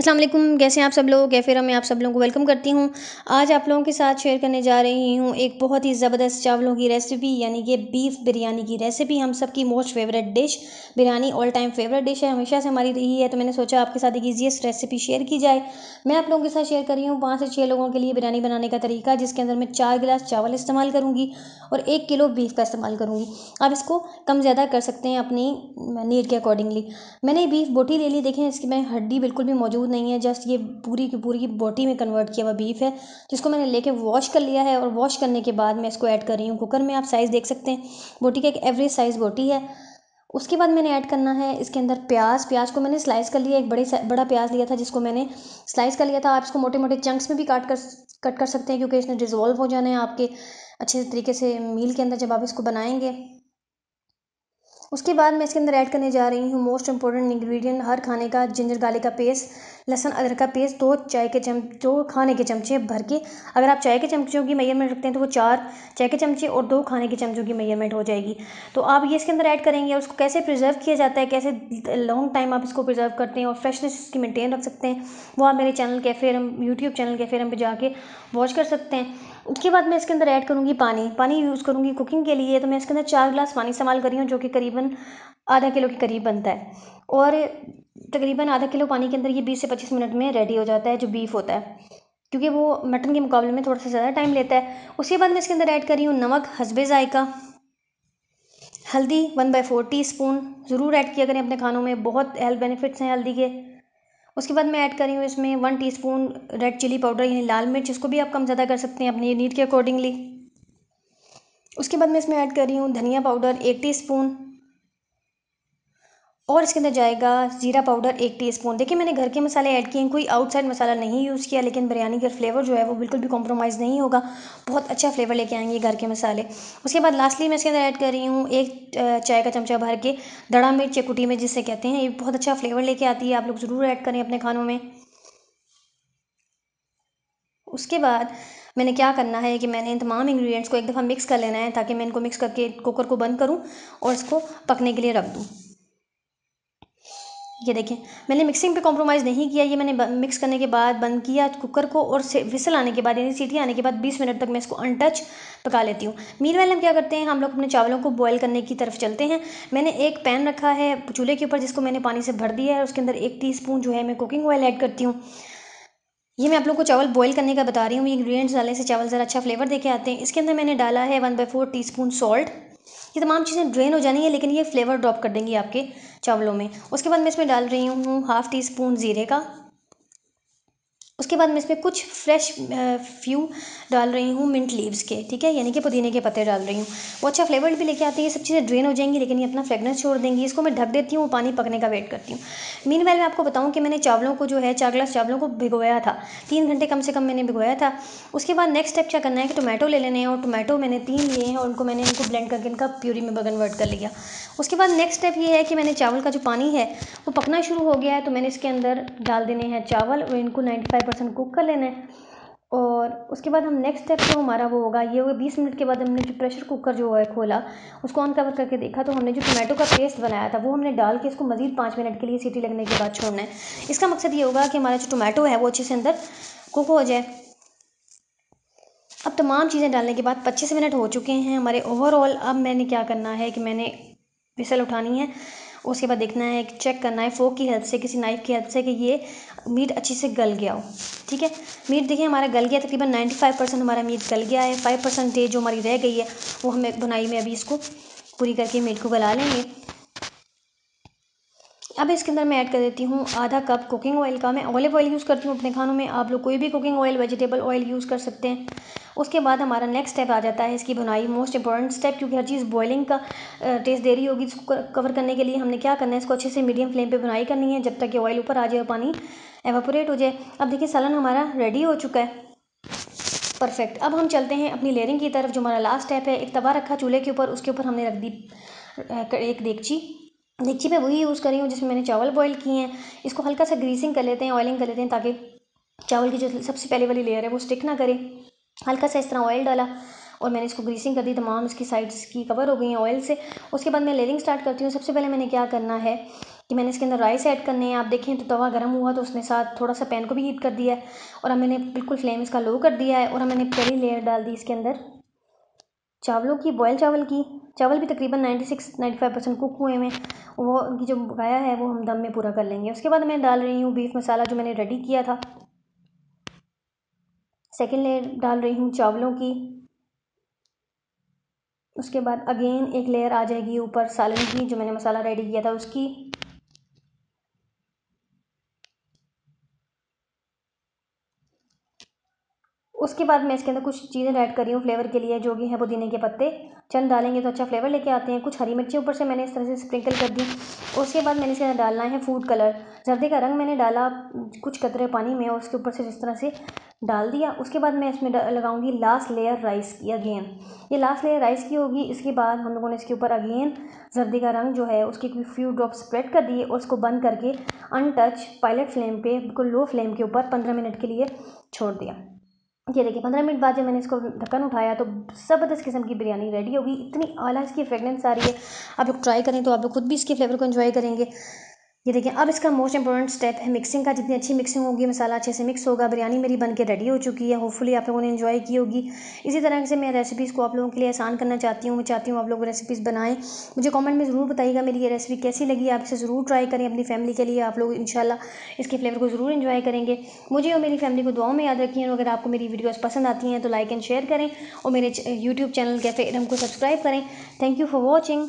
अस्सलाम वालेकुम, कैसे हैं आप सब लोग। कैफेरा में आप सब लोगों को वेलकम करती हूँ। आज आप लोगों के साथ शेयर करने जा रही हूँ एक बहुत ही ज़बरदस्त चावलों की रेसिपी, यानी कि बीफ बिरयानी की रेसिपी। हम सब की most favourite dish biryani, all time favourite dish है, हमेशा से हमारी रही है। तो मैंने सोचा आपके साथ एक ईजीएस्ट रेसिपी शेयर की जाए। मैं आप लोगों के साथ शेयर कर रही हूँ 5 से 6 लोगों के लिए बिरयानी बनाने का तरीका, जिसके अंदर मैं 4 गिलास चावल इस्तेमाल करूँगी और 1 किलो बीफ का इस्तेमाल करूँगी। आप इसको कम ज़्यादा कर सकते हैं अपनी नीड के अकॉर्डिंगली। मैंने बीफ बोटी ले ली, देखें इसकी में हड्डी बिल्कुल भी मौजूद नहीं है, जस्ट ये पूरी की पूरी बोटी में कन्वर्ट किया हुआ बीफ है, जिसको मैंने लेके वॉश कर लिया है। और वॉश करने के बाद मैं इसको ऐड कर रही हूँ कुकर में। आप साइज़ देख सकते हैं, बोटी का एक एवरेज साइज़ बोटी है। उसके बाद मैंने ऐड करना है इसके अंदर प्याज को मैंने स्लाइस कर लिया। एक बड़ा प्याज लिया था जिसको मैंने स्लाइस कर लिया था। आप इसको मोटे मोटे चंक्स में भी कट कर सकते हैं, क्योंकि इसने डिज़ोल्व हो जाना है आपके अच्छे तरीके से मील के अंदर जब आप इसको बनाएंगे। उसके बाद मैं इसके अंदर ऐड करने जा रही हूँ मोस्ट इंपॉर्टेंट इंग्रेडिएंट हर खाने का, जिंजर गार्लिक का पेस्ट, लहसुन अदरक का पेस्ट, 2 खाने के चमचे भर के। अगर आप चाय के चमचों की मेजरमेंट रखते हैं तो वो 4 चाय के चमचे और 2 खाने के चमचों की मेजरमेंट हो जाएगी। तो आप ये इसके अंदर ऐड करेंगे। और उसको कैसे प्रिजर्व किया जाता है, कैसे लॉन्ग टाइम आप इसको प्रिजर्व करते हैं और फ्रेशनेस इसकी मेंटेन रख सकते हैं, वो आप मेरे चैनल कैफेरम, यूट्यूब चैनल कैफेरम पे जाके वॉच कर सकते हैं। उसके बाद मैं इसके अंदर ऐड करूँगी पानी यूज़ करूँगी कुकिंग के लिए। तो मैं इसके अंदर 4 गिलास पानी इस्तेमाल कर रही हूँ, जो कि करीबन आधा किलो के करीब बनता है। और तकरीबन आधा किलो पानी के अंदर ये 20 से 25 मिनट में रेडी हो जाता है जो बीफ होता है, क्योंकि वो मटन के मुकाबले में थोड़ा सा ज़्यादा टाइम लेता है। उसके बाद मैं इसके अंदर ऐड कर रही हूँ नमक हस्बे जायका, हल्दी 1/4 टीस्पून। ज़रूर ऐड किया करें अपने खानों में, बहुत हेल्थ बेनिफिट्स हैं हल्दी के। उसके बाद मैं ऐड कर रही हूँ इसमें 1 टीस्पून रेड चिली पाउडर, यानी लाल मिर्च। इसको भी आप कम ज़्यादा कर सकते हैं अपनी नीड के अकॉर्डिंगली। उसके बाद मैं इसमें ऐड कर रही हूँ धनिया पाउडर 1 टीस्पून, और इसके अंदर जाएगा ज़ीरा पाउडर 1 टीस्पून। देखिए मैंने घर के मसाले ऐड किए हैं, कोई आउटसाइड मसाला नहीं यूज़ किया, लेकिन बिरयानी का फ्लेवर जो है वो बिल्कुल भी कॉम्प्रोमाइज़ नहीं होगा, बहुत अच्छा फ्लेवर लेके आएंगे घर के मसाले। उसके बाद लास्टली मैं इसके अंदर ऐड कर रही हूँ 1 चाय का चमचा भर के दड़ा मिर्च या कुटी में जिसे कहते हैं, ये बहुत अच्छा फ्लेवर लेके आती है, आप लोग ज़रूर ऐड करें अपने खानों में। उसके बाद मैंने क्या करना है कि मैंने इन तमाम इंग्रेडिएंट्स को एक दफ़ा मिक्स कर लेना है, ताकि मैं इनको मिक्स करके कुकर को बंद करूँ और इसको पकने के लिए रख दूँ। ये देखें मैंने मिक्सिंग पे कॉम्प्रोमाइज़ नहीं किया, ये मैंने मिक्स करने के बाद बंद किया कुकर को, और विसल आने के बाद यानी सीटी आने के बाद 20 मिनट तक मैं इसको अनटच पका लेती हूँ। मीनवाइल हम क्या करते हैं, हम लोग अपने चावलों को बॉयल करने की तरफ चलते हैं। मैंने एक पैन रखा है चूल्हे के ऊपर, जिसको मैंने पानी से भर दिया है। उसके अंदर 1 टीस्पून जो है मैं कुकिंग ऑयल ऐड करती हूँ। ये मैं आप लोग को चावल बॉईल करने का बता रही हूँ, ये इंग्रेडिएंट्स डालने से चावल ज़रा अच्छा फ्लेवर देके आते हैं। इसके अंदर मैंने डाला है 1/4 टीस्पून सॉल्ट। ये तमाम चीज़ें ड्रेन हो जानी है, लेकिन ये फ्लेवर ड्रॉप कर देंगी आपके चावलों में। उसके बाद मैं इसमें डाल रही हूँ ½ टीस्पून ज़ीरे का। उसके बाद मैं इसमें कुछ फ्रेश फ्यू डाल रही हूँ मिंट लीव्स के, ठीक है, यानी कि पुदीने के पत्ते डाल रही हूँ। वो अच्छा फ्लेवर भी लेके आती है। ये सब चीज़ें ड्रेन हो जाएंगी, लेकिन ये अपना फ्रेगनेंस छोड़ देंगी। इसको मैं ढक देती हूँ, पानी पकने का वेट करती हूँ। मीनवाइल मैं आपको बताऊँ कि मैंने चावलों को जो है 4 गिलास चावलों को भिगोया था, 3 घंटे कम से कम मैंने भिगोया था। उसके बाद नेक्स्ट स्टेप क्या करना है कि टोमेटो ले लेने हैं, और टोमेटो मैंने 3 लिए हैं, और मैंने इनको ब्लेंड करके इनका प्यूरी में कन्वर्ट कर लिया। उसके बाद नेक्स्ट स्टेप ये है कि मैंने चावल का जो पानी है वो पकना शुरू हो गया है, तो मैंने इसके अंदर डाल देने हैं चावल और इनको 95% कुक कर लेना है। और उसके बाद हम नेक्स्ट स्टेप जो हमारा वो होगा, ये होगा 20 मिनट के बाद हमने जो प्रेशर कुकर जो है खोला, उसको ऑन कवर करके देखा, तो हमने जो टोमेटो का पेस्ट बनाया था वो हमने डाल के इसको मज़ीद 5 मिनट के लिए सीटी लगने के बाद छोड़ना है। इसका मकसद ये होगा कि हमारा जो टोमेटो है वो अच्छे से अंदर कुक हो जाए। अब तमाम चीज़ें डालने के बाद 25 मिनट हो चुके हैं हमारे ओवरऑल। अब मैंने क्या करना है कि मैंने विसल उठानी है। उसके बाद देखना है, चेक करना है फोक की हेल्प से, किसी नाइफ़ की हेल्प से, कि ये मीट अच्छे से गल गया हो। ठीक है, मीट देखिए हमारा गल गया, तकरीबन 95% हमारा मीट गल गया है। 5% जो हमारी रह गई है वो हमें बुनाई में अभी इसको पूरी करके मीट को गला लेंगे। अब इसके अंदर मैं ऐड कर देती हूँ आधा कप कुकिंग ऑयल का। मैं ऑलिव ऑयल यूज़ करती हूँ अपने खानों में, आप लोग कोई भी cooking oil, vegetable oil use कर सकते हैं। उसके बाद हमारा नेक्स्ट स्टेप आ जाता है इसकी भुनाई, मोस्ट इंपॉर्टेंट स्टेप, क्योंकि हर चीज़ बॉइलिंग का टेस्ट दे रही होगी। इसको कवर करने के लिए हमने क्या करना है, इसको अच्छे से मीडियम फ्लेम पर भुनाई करनी है जब तक कि ऑयल ऊपर आ जाए और पानी एवापोरेट हो जाए। अब देखिए सालन हमारा रेडी हो चुका है, परफेक्ट। अब हम चलते हैं अपनी लेयरिंग की तरफ, जो हमारा लास्ट स्टेप है। एक तवा रखा चूल्हे के ऊपर, उसके ऊपर हमने रख दी एक देगची मैं वही यूज़ कर रही हूँ जिसमें मैंने चावल बॉईल किए हैं। इसको हल्का सा ग्रीसिंग कर लेते हैं, ऑयलिंग कर लेते हैं, ताकि चावल की जो सबसे पहले वाली लेयर है वो स्टिक ना करे। हल्का सा इस तरह ऑयल डाला और मैंने इसको ग्रीसिंग कर दी, तमाम इसकी साइड्स की कवर हो गई हैं ऑयल से। उसके बाद मैं लेयरिंग स्टार्ट करती हूँ। सबसे पहले मैंने क्या करना है कि मैंने इसके अंदर राइस ऐड करने हैं। आप देखें तो तवा गर्म हुआ तो उसने साथ थोड़ा सा पैन को भी हीट कर दिया है और अब मैंने बिल्कुल फ्लेम इसका लो कर दिया है और अब मैंने पहली लेयर डाल दी इसके अंदर चावलों की, बॉयल चावल की। चावल भी तकरीबन 96-95% कुक हुए हैं, वो उनकी जो बकाया है वो हम दम में पूरा कर लेंगे। उसके बाद मैं डाल रही हूँ बीफ मसाला जो मैंने रेडी किया था। सेकेंड लेयर डाल रही हूँ चावलों की। उसके बाद अगेन एक लेयर आ जाएगी ऊपर सालन की जो मैंने मसाला रेडी किया था उसकी। उसके बाद मैं इसके अंदर कुछ चीज़ें ऐड कर रही हूँ फ्लेवर के लिए, जो कि है पुदीने के पत्ते। चंद डालेंगे तो अच्छा फ्लेवर लेके आते हैं। कुछ हरी मिर्ची ऊपर से मैंने इस तरह से स्प्रिंकल कर दी। उसके बाद मैंने इसके अंदर डालना है फूड कलर, जर्दे का रंग मैंने डाला कुछ कतरे पानी में और उसके ऊपर से इस तरह से डाल दिया। उसके बाद मैं इसमें लगाऊंगी लास्ट लेयर राइस की। अगेन ये लास्ट लेयर राइस की होगी। इसके बाद हम लोगों ने इसके ऊपर अगेन जर्दे का रंग जो है उसके फ्यू ड्रॉप स्प्रेड कर दिए और उसको बंद करके अनटच पायलट फ्लेम पे बिल्कुल लो फ्लेम के ऊपर 15 मिनट के लिए छोड़ दिया। ये देखिए 15 मिनट बाद जब मैंने इसको ढक्कन उठाया तो ज़बरदस्त किस्म की बिरयानी रेडी होगी। इतनी आला इसकी फ्रेगनेंस आ रही है, आप लोग ट्राई करें तो आप लोग खुद भी इसके फ्लेवर को एंजॉय करेंगे। ये देखिए अब इसका मोस्ट इंपॉर्टेंट स्टेप है मिक्सिंग का। जितनी अच्छी मिक्सिंग होगी, मसाला अच्छे से मिक्स होगा, बिरयानी मेरी बन के रेडी हो चुकी है। होपफुली आप लोगों ने एंजॉय की होगी। इसी तरह से मैं रेसिपीज़ को आप लोगों के लिए आसान करना चाहती हूँ। मैं चाहती हूँ आप लोग रेसिपीज़ बनाएं। मुझे कमेंट में ज़रूर बताइएगा मेरी ये रेसिपी कैसी लगी। आप इसे ज़रूर ट्राई करें अपनी फैमिली के लिए। आप लोग इंशाल्लाह इसके फ्लेवर को ज़रूर एंजॉय करेंगे। मुझे और मेरी फैमिली को दुआओं में याद रखिए। अगर आपको मेरी वीडियोज़ पसंद आती हैं तो लाइक एंड शेयर करें और मेरे यूट्यूब चैनल कैफ़े इरम को सब्सक्राइब करें। Thank you for watching.